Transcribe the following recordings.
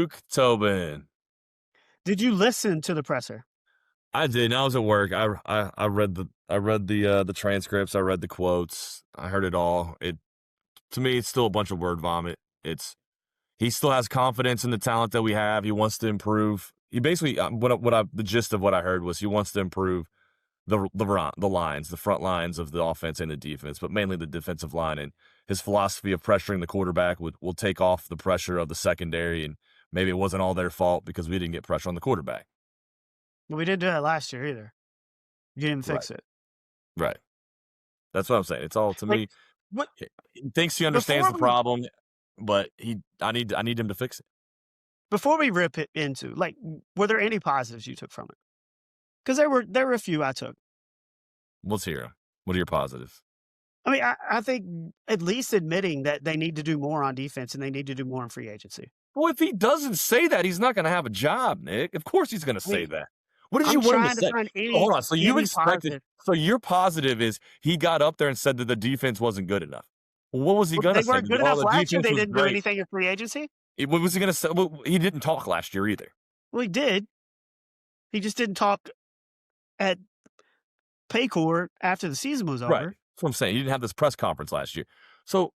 Duke Tobin. Did you listen to the presser? I did. I was at work. I read the transcripts. I read the quotes. I heard it all. To me, it's still a bunch of word vomit. He still has confidence in the talent that we have. He wants to improve. He basically the gist of what I heard was he wants to improve the lines, the front lines of the offense and the defense, but mainly the defensive line. And his philosophy of pressuring the quarterback will take off the pressure of the secondary. And maybe it wasn't all their fault because we didn't get pressure on the quarterback. Well, we didn't do that last year either. You didn't fix it. Right. That's what I'm saying. It's all to me. What He thinks he understands the problem, but I need him to fix it. before we rip it into, were there any positives you took from it? Because there were a few I took. Let's hear 'em. What are your positives? I mean, I think at least admitting that they need to do more on defense and they need to do more in free agency. Well, if he doesn't say that, he's not going to have a job, Nick. Of course he's going to say that. What did I'm you want him trying to to say? find any Hold on. So you any expected. positive. So your positive is he got up there and said that the defense wasn't good enough. Well, what was he going to They say? weren't good Oh, enough the last year. defense They was didn't do great. anything in free agency. What was he going to say? Well, he didn't talk last year either. Well, he did. He just didn't talk at Paycor after the season was over. Right. That's what I'm saying. He didn't have this press conference last year. So,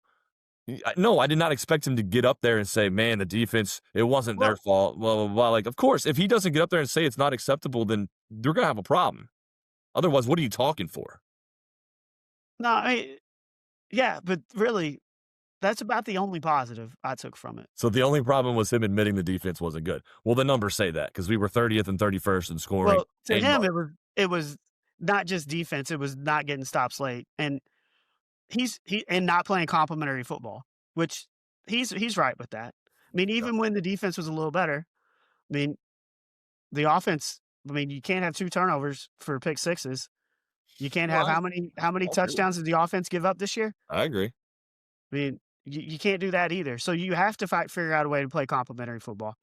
no, I did not expect him to get up there and say, man, the defense, it wasn't their fault, blah, blah, blah. Like, of course, if he doesn't get up there and say it's not acceptable, then they're going to have a problem. Otherwise, what are you talking for? No, I mean, yeah, but really, that's about the only positive I took from it. So the only problem was him admitting the defense wasn't good. Well, the numbers say that because we were 30th and 31st in scoring. Well, to him, it was not just defense; it was not getting stops late, and and not playing complimentary football, which he's right with that. I mean, even when the defense was a little better, I mean, the offense. I mean, you can't have 2 turnovers for pick sixes. You can't have how many touchdowns did the offense give up this year? I agree. I mean, you can't do that either. So you have to figure out a way to play complimentary football.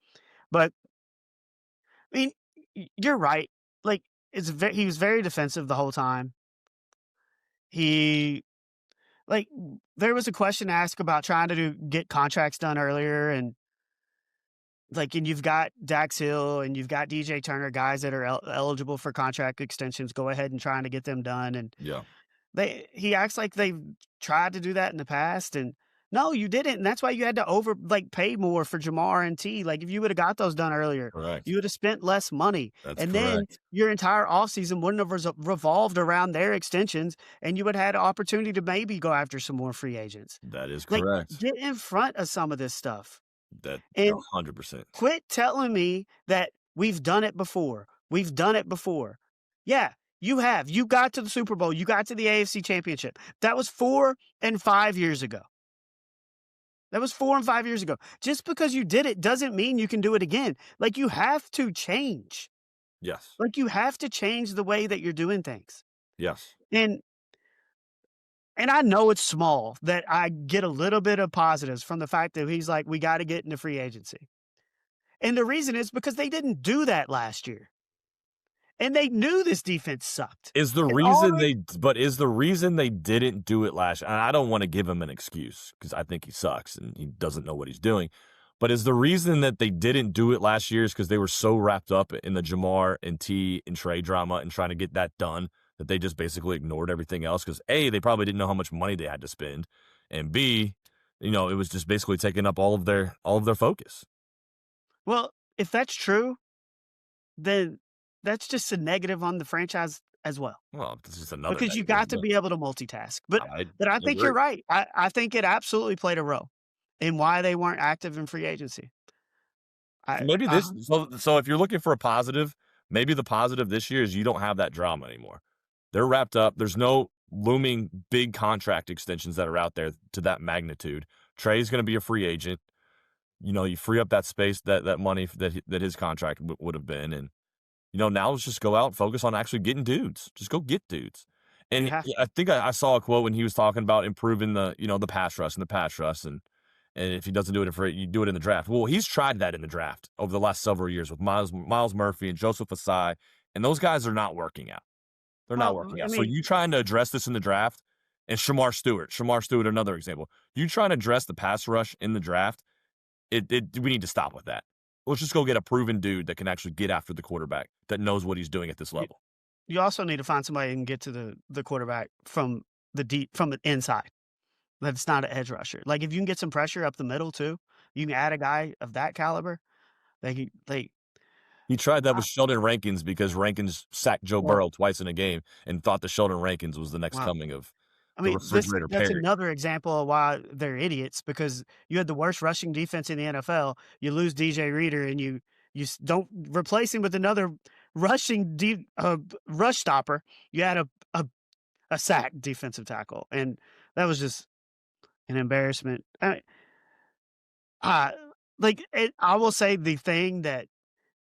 But I mean, you're right. Like he was very defensive the whole time. There was a question asked about trying to get contracts done earlier, and you've got Dax Hill and you've got DJ Turner, guys that are eligible for contract extensions. Go ahead and trying to get them done. And he acts like they've tried to do that in the past, and no, you didn't. And that's why you had to pay more for Jamar and T. Like if you would have got those done earlier, you would have spent less money. Then your entire offseason wouldn't have revolved around their extensions, and you would have had an opportunity to maybe go after some more free agents. That is correct. Get in front of some of this stuff. That 100%. Quit telling me that we've done it before. We've done it before. Yeah, you have. You got to the Super Bowl. You got to the AFC Championship. That was 4 and 5 years ago. Just because you did it doesn't mean you can do it again. You have to change. Yes. You have to change the way that you're doing things. Yes. And I know it's small that I get a little bit of positives from the fact that he's like, we got to get into free agency. And the reason is because they didn't do that last year. And they knew this defense sucked. Is the reason they didn't do it last year, and I don't want to give him an excuse because I think he sucks and he doesn't know what he's doing. But is the reason that they didn't do it last year is because they were so wrapped up in the Jamar and T and Trey drama and trying to get that done that they just basically ignored everything else? Because A, they probably didn't know how much money they had to spend, and B, it was just basically taking up all of their focus. Well, if that's true, then that's just a negative on the franchise as well. Well, this is another because you got to be able to multitask. But I think you're right. I think it absolutely played a role in why they weren't active in free agency. So if you're looking for a positive, maybe the positive this year is you don't have that drama anymore. They're wrapped up. There's no looming big contract extensions that are out there to that magnitude. Trey's going to be a free agent. You free up that space, that money that his contract would have been. And, now let's just go out and focus on actually getting dudes. Just go get dudes. And I think I saw a quote when he was talking about improving the pass rush and if he doesn't do it you do it in the draft. Well, he's tried that in the draft over the last several years with Miles Murphy and Joseph Asai, and those guys are not working out. They're not working out. So you trying to address this in the draft, and Shamar Stewart, another example. You trying to address the pass rush in the draft, we need to stop with that. let's just go get a proven dude that can actually get after the quarterback that knows what he's doing at this You, level. you also need to find somebody who can get to the quarterback from the inside. That's not an edge rusher. Like, if you can get some pressure up the middle too, you can add a guy of that caliber. He tried that I with Sheldon Rankins because Rankins sacked Joe well Burrow twice in a game and thought that Sheldon Rankins was the next well, coming of I the mean, refrigerator that's Perry. another example of why they're idiots, because you had the worst rushing defense in the NFL. You lose DJ Reader and you don't replace him with another rush stopper. You had a sack defensive tackle, and that was just an embarrassment. Uh, I will say the thing that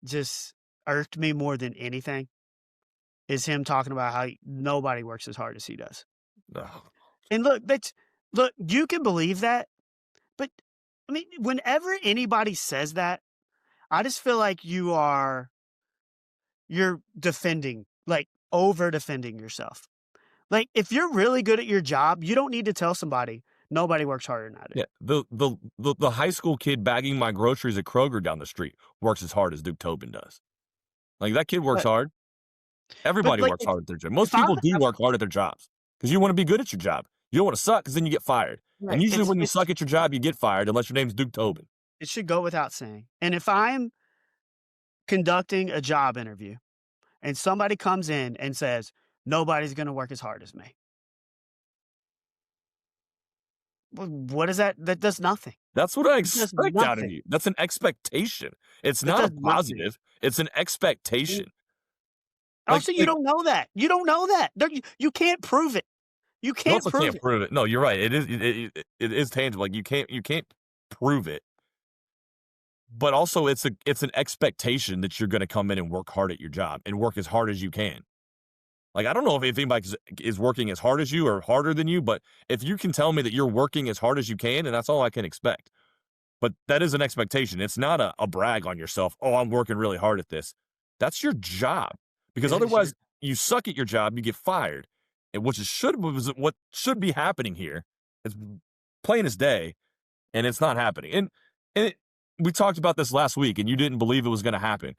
just irked me more than anything is him talking about how nobody works as hard as he does. Ugh. And you can believe that, but I mean, whenever anybody says that, I just feel like you're defending, like over defending yourself. Like, if you're really good at your job, you don't need to tell somebody nobody works harder than I do. Yeah, the high school kid bagging my groceries at Kroger down the street works as hard as Duke Tobin does. Like, that kid works But hard. Everybody like, works hard at their job. Most if I'm people do work hard at their jobs because you want to be good at your job. You don't want to suck because then you get fired. right, And usually when you suck at your job, you get fired unless your name's Duke Tobin. it should go without saying. And if I'm conducting a job interview and somebody comes in and says, nobody's going to work as hard as me, what is that? That does nothing. That's what I It does expect out of nothing. you. That's an expectation. It's It not a does nothing. positive. It's an expectation. Also, you don't know that. You don't know that. You can't prove it. You You can't also prove can't it. prove it. No, you're right. It is tangible. Like you can't prove it. But also it's an expectation that you're going to come in and work hard at your job and work as hard as you can. Like, I don't know if anybody is working as hard as you or harder than you, but if you can tell me that you're working as hard as you can, and that's all I can expect. But that is an expectation. It's not a brag on yourself. Oh, I'm working really hard at this. That's your job. Because otherwise, you suck at your job, you get fired. And what should be happening here is plain as day, and it's not happening. And we talked about this last week, and you didn't believe it was going to happen.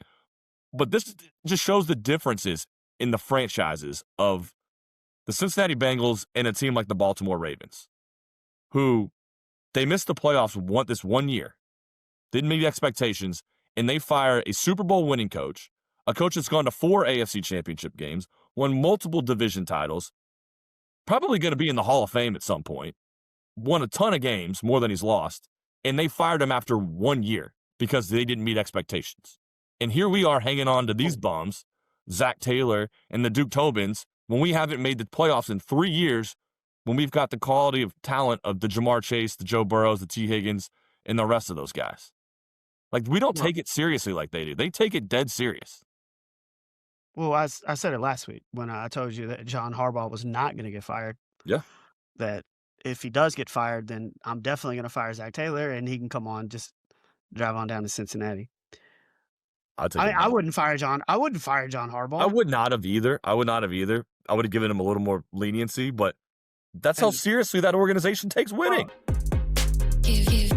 But this just shows the differences in the franchises of the Cincinnati Bengals and a team like the Baltimore Ravens, who they missed the playoffs this one year, didn't meet expectations, and they fire a Super Bowl winning coach, a coach that's gone to 4 AFC championship games, won multiple division titles, probably going to be in the Hall of Fame at some point, won a ton of games, more than he's lost, and they fired him after 1 year because they didn't meet expectations. And here we are hanging on to these bums, Zach Taylor and the Duke Tobins, when we haven't made the playoffs in 3 years, when we've got the quality of talent of the Jamar Chase, the Joe Burrows, the T. Higgins, and the rest of those guys. Like, we don't take it seriously like they do. They take it dead serious. Well, I said it last week when I told you that John Harbaugh was not going to get fired. Yeah. That if he does get fired, then I'm definitely going to fire Zach Taylor, and he can come on, just drive on down to Cincinnati. I wouldn't fire John. I wouldn't fire John Harbaugh. I would not have either. I would have given him a little more leniency, but that's how seriously that organization takes winning. Give